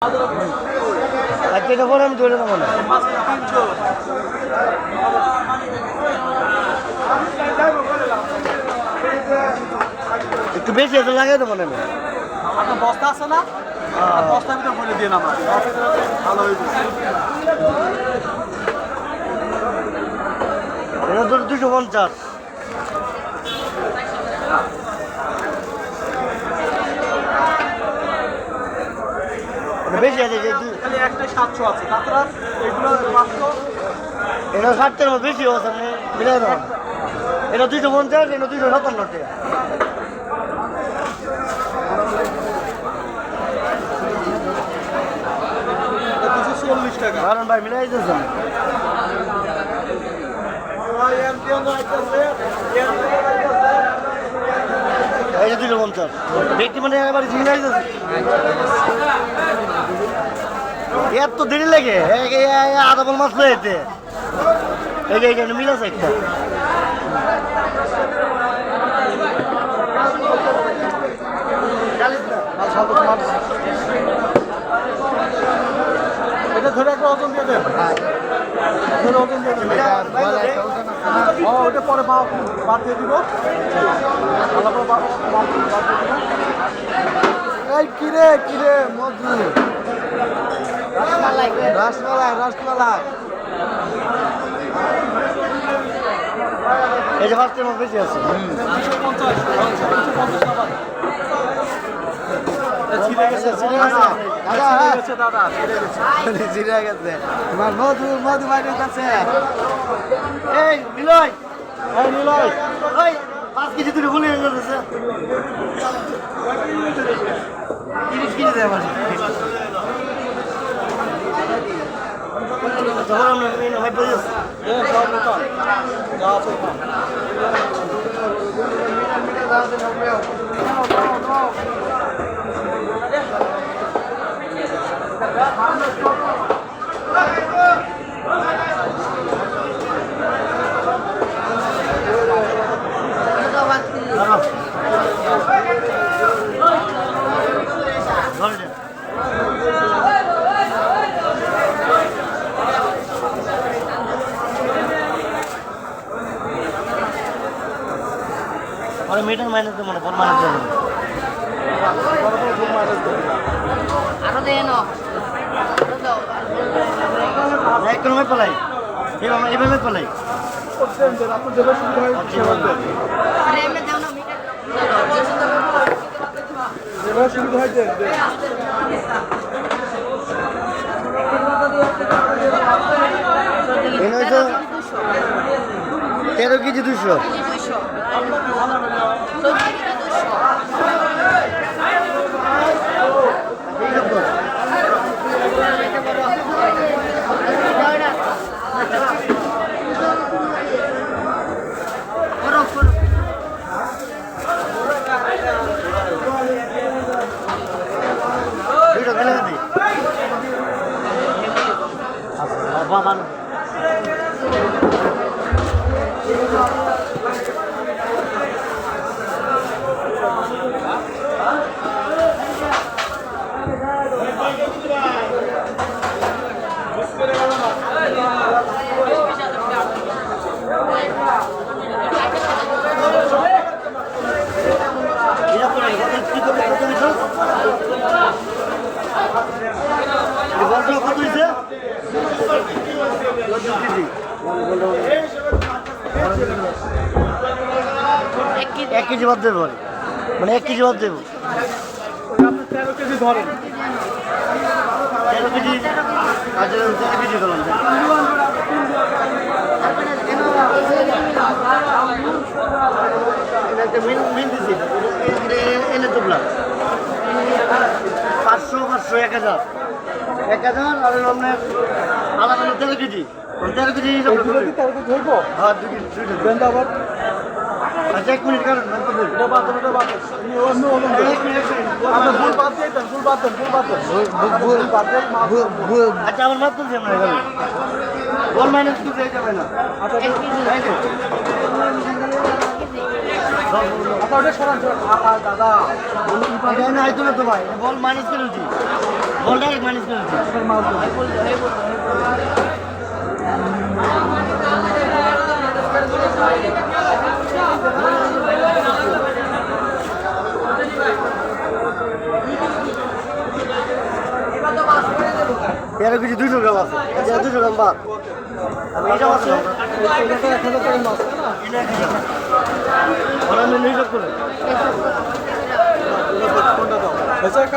আজকে এটা পরে আমি ধরে নেবো না। একটু বেশি আছে লাগাই দেবো না আমি। আপনার বস্তা আছে না? বস্তার ভিতরে ভরে দিয়ে না ভালো হয়েছে। এটা ধর 250। বেশি আছে যে খালি একটাই 700 আছে, তাছাড়া এগুলো মাত্র এটা 60-এর মধ্যে বেশি আছে, আপনি মিলাই দেবেন। এটা 250, এটা 257 টাকা। এটা 240 টাকা। কারণ ভাই মিলাই দিতেছেন। এই যে 250 ব্যক্তি মানে এবার মিলাই দিতেছে। এত দেরি লাগে আধা বল মাছ লইতে এইখানে মিল আছে একটা। এটা ধরে একটা ওজন দিয়ে দেন, ধরে ওজন দিয়ে দেন। ওটা পরে বাদ দিয়ে দিব। এই কিরে কিরে মধু রসমালাই রসমালাই। এই যে মাছটার মধ্যে বেশি আছে। তোমার মধু মধু বাড়ির কাছে। এই নিলয়, এই নিলয়, ওই 5 কেজি তুলে ভুলে গেছে। 30 কেজি দেয় আমার। যখন আমরা ভাই বলিস মিটার মাইনাস দেবো না, মাইনাস দেবো আরো দেন একদমই পালাই এভাবে পালাই। সুবিধা হয় 13 কেজি 200। এক কেজি বাদ দেবো, মানে 1 কেজি বাদ দেবো। 13 কেজি ধরেন, 13 কেজি। আচ্ছা 13 কেজি ধরুন। মিল দিছি এনে তোলা 500 500 1000 আর আপনার আলাদা 13 কেজি 13 কেজি হিসাব হইব। হ্যাঁ 2 কেজি 2 কেজি। আবার আচ্ছা 1 মিনিট কারণ এটা বাদ দেন, এটা বাদ দেন। আপনি ফুল বাদ দিয়ে দেন, ফুল বাদ দেন, ফুল বাদ দেন, ফুল বাদ দেন। আচ্ছা আমার মাত্র দিলাম না এখানে বল মাইনাস কিছু হয়ে যাবে না। আচ্ছা এই যে আচ্ছা ওটা সরান দাদা। এটা না আইতো না তো ভাই, বল মাইনাস করে দিই, বল ডাইরেক্ট মাইনাস করে দিচ্ছি। এবার মাল তো এর কিছু 200 গ্রাম আছে, এটা 200 গ্রাম বাদ। আর এটা আছে, এটা তো 1000 টাকার মাছ তাই না? এটা 1000 টাকা। ওরা নিয়ে হিসাব করে। কোনটা দাও? বেচার কাজ